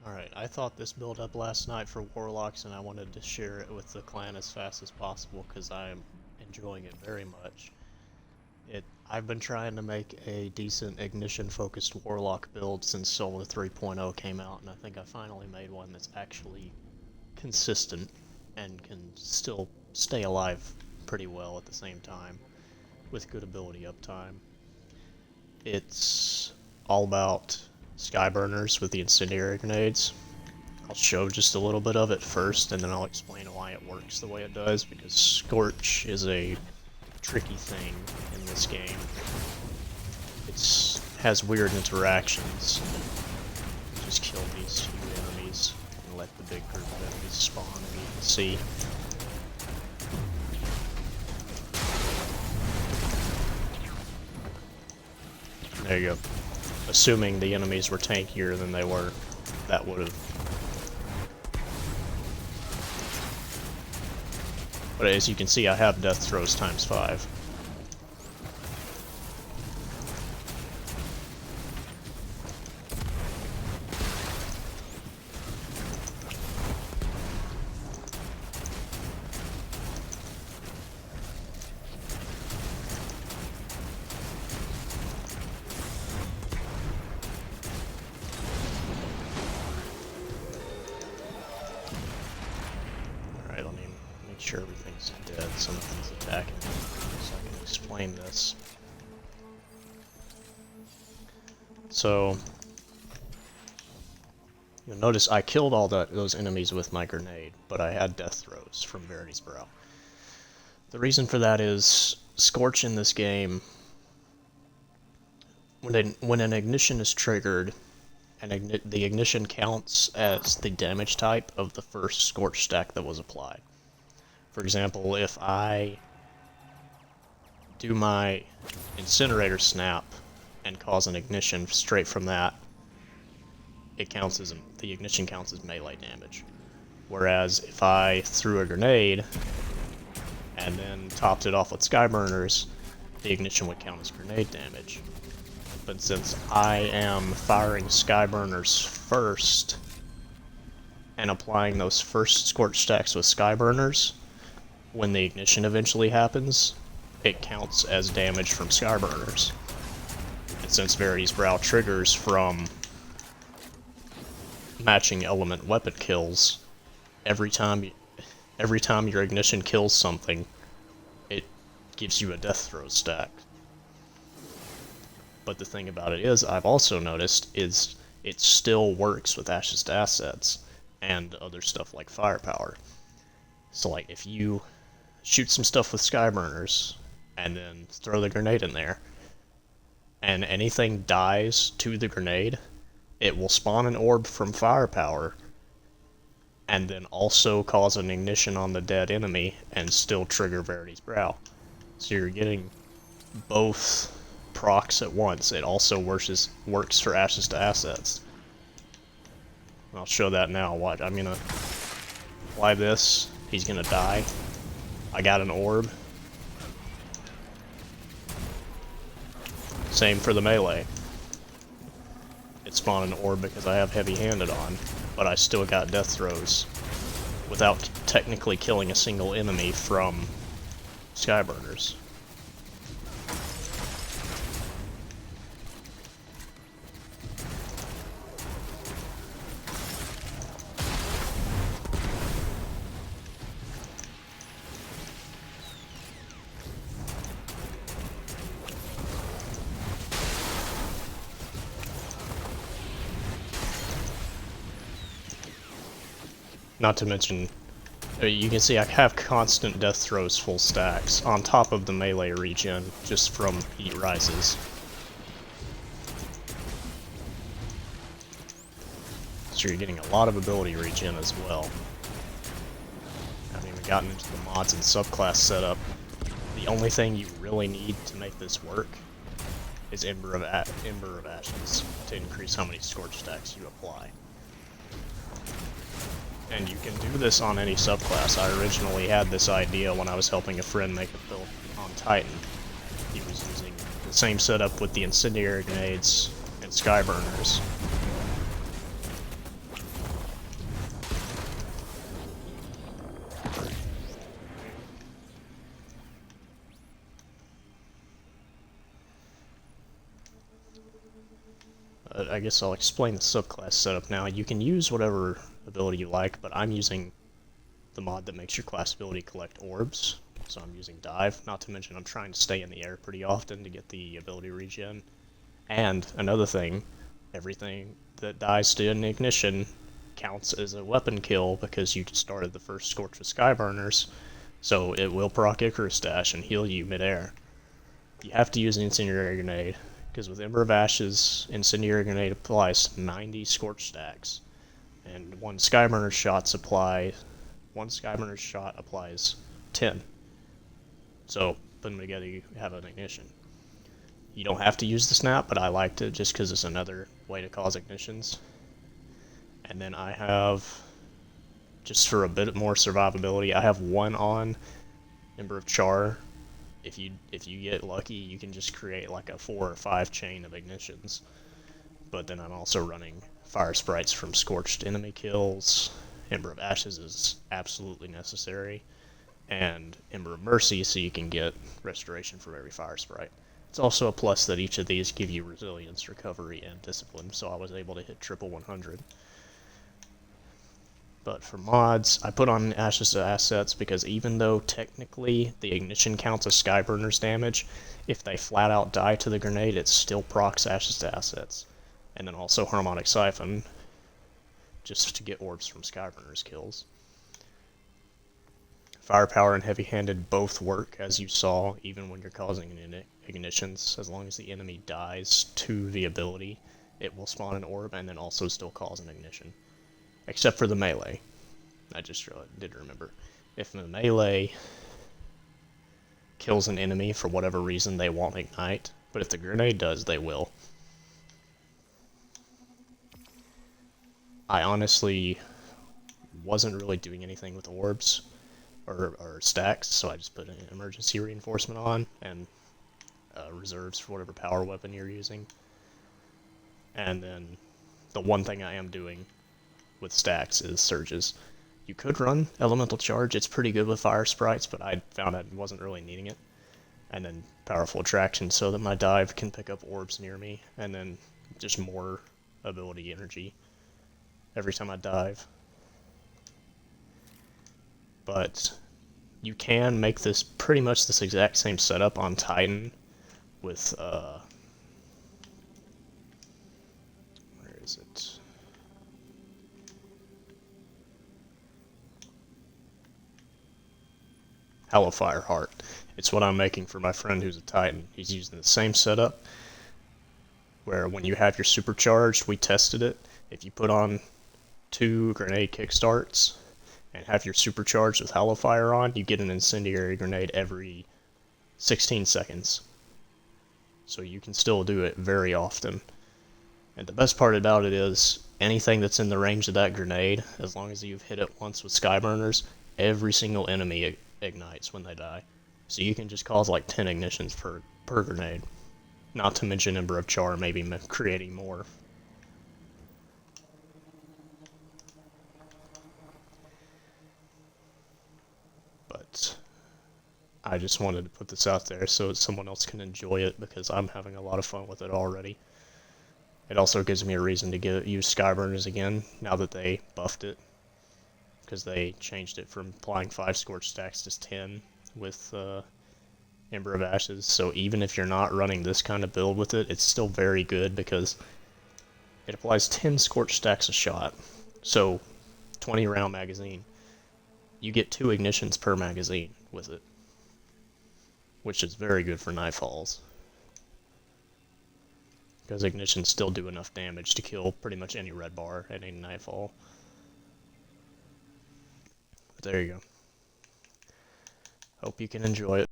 Alright, I thought this build up last night for Warlocks and I wanted to share it with the clan as fast as possible because I am enjoying it very much. I've been trying to make a decent ignition focused Warlock build since Solar 3.0 came out, and I think I finally made one that's actually consistent and can still stay alive pretty well at the same time with good ability uptime. It's all about skyburners with the incendiary grenades. I'll show just a little bit of it first, and then I'll explain why it works the way it does, because Scorch is a tricky thing in this game. It has weird interactions. Just kill these few enemies and let the big group of enemies spawn, and you can see there you go. Assuming the enemies were tankier than they were, that would have. But as you can see, I have death throws times 5. Alright, let me make sure everything's dead. Something's attacking me, so I can explain this. So, you'll notice I killed all those enemies with my grenade, but I had death throws from Verity's Brow. The reason for that is Scorch in this game, when an ignition is triggered, and the ignition counts as the damage type of the first Scorch stack that was applied. For example, if I do my incinerator snap and cause an ignition straight from that, the ignition counts as melee damage. Whereas if I threw a grenade and then topped it off with skyburners, the ignition would count as grenade damage. But since I am firing skyburners first and applying those first Scorch stacks with skyburners, when the ignition eventually happens, it counts as damage from skyburners. And since Verity's Brow triggers from matching element weapon kills, every time your ignition kills something, it gives you a death throw stack. But the thing about it is, I've also noticed, is it still works with Ashes to Assets and other stuff like firepower. So like, if you shoot some stuff with skyburners and then throw the grenade in there, and anything dies to the grenade, it will spawn an orb from firepower and then also cause an ignition on the dead enemy and still trigger Verity's Brow. So you're getting both procs at once. It also works for Ashes to Assets. I'll show that now. Watch, I'm gonna apply this. He's gonna die. I got an orb. Same for the melee. It spawned an orb because I have heavy-handed on, but I still got death throws without technically killing a single enemy from skyburners. Not to mention, you can see I have constant death throws full stacks on top of the melee regen just from heat rises. So you're getting a lot of ability regen as well. I haven't even gotten into the mods and subclass setup. The only thing you really need to make this work is Ember of Ashes to increase how many Scorch stacks you apply. And you can do this on any subclass. I originally had this idea when I was helping a friend make a build on Titan. He was using the same setup with the incendiary grenades and skyburners. I guess I'll explain the subclass setup now. You can use whatever ability you like, but I'm using the mod that makes your class ability collect orbs. So I'm using Dive, not to mention I'm trying to stay in the air pretty often to get the ability regen. And another thing, everything that dies to an ignition counts as a weapon kill because you started the first Scorch with Skyburners, so it will proc Icarus Dash and heal you midair. You have to use an Incendiary Grenade, because with Ember of Ashes, Incendiary Grenade applies 90 Scorch stacks, and one Skyburner shot applies 10. So, put them together, you have an ignition. You don't have to use the snap, but I liked it just because it's another way to cause ignitions. And then I have, just for a bit more survivability, I have one on Ember of Char. If you get lucky, you can just create like a 4 or 5 chain of ignitions. But then I'm also running Fire Sprites from Scorched enemy kills. Ember of Ashes is absolutely necessary. And Ember of Mercy, so you can get restoration from every Fire Sprite. It's also a plus that each of these give you resilience, recovery, and discipline, so I was able to hit triple 100. But for mods, I put on Ashes to Assets because even though technically the ignition counts as Skyburner's damage, if they flat out die to the grenade, it still procs Ashes to Assets. And then also Harmonic Siphon, just to get orbs from Skyburner's kills. Firepower and Heavy-Handed both work, as you saw, even when you're causing ignitions. As long as the enemy dies to the ability, it will spawn an orb and then also still cause an ignition. Except for the melee. I just did remember. If the melee kills an enemy for whatever reason, they won't ignite. But if the grenade does, they will. I honestly wasn't really doing anything with orbs or stacks, so I just put an emergency reinforcement on and reserves for whatever power weapon you're using. And then the one thing I am doing with stacks is surges. You could run Elemental Charge, it's pretty good with Fire Sprites, but I found I wasn't really needing it. And then Powerful Attraction so that my dive can pick up orbs near me, and then just more ability energy every time I dive. But you can make this pretty much this exact same setup on Titan with, where is it? Hellfire Heart. It's what I'm making for my friend who's a Titan. He's using the same setup, where when you have your supercharged, we tested it. If you put on 2 grenade kickstarts and have your supercharged with Hellfire on, you get an incendiary grenade every 16 seconds. So you can still do it very often. And the best part about it is, anything that's in the range of that grenade, as long as you've hit it once with Skyburners, every single enemy ignites when they die. So you can just cause like 10 ignitions per grenade. Not to mention Ember of Char maybe creating more. But I just wanted to put this out there so someone else can enjoy it, because I'm having a lot of fun with it already. It also gives me a reason to use Skyburners again, now that they buffed it. Because they changed it from applying 5 Scorch stacks to 10 with Ember of Ashes. So even if you're not running this kind of build with it, it's still very good because it applies 10 Scorch stacks a shot. So 20 round magazine. You get 2 ignitions per magazine with it, which is very good for Nightfalls. Because ignitions still do enough damage to kill pretty much any red bar at any Nightfall. But there you go. Hope you can enjoy it.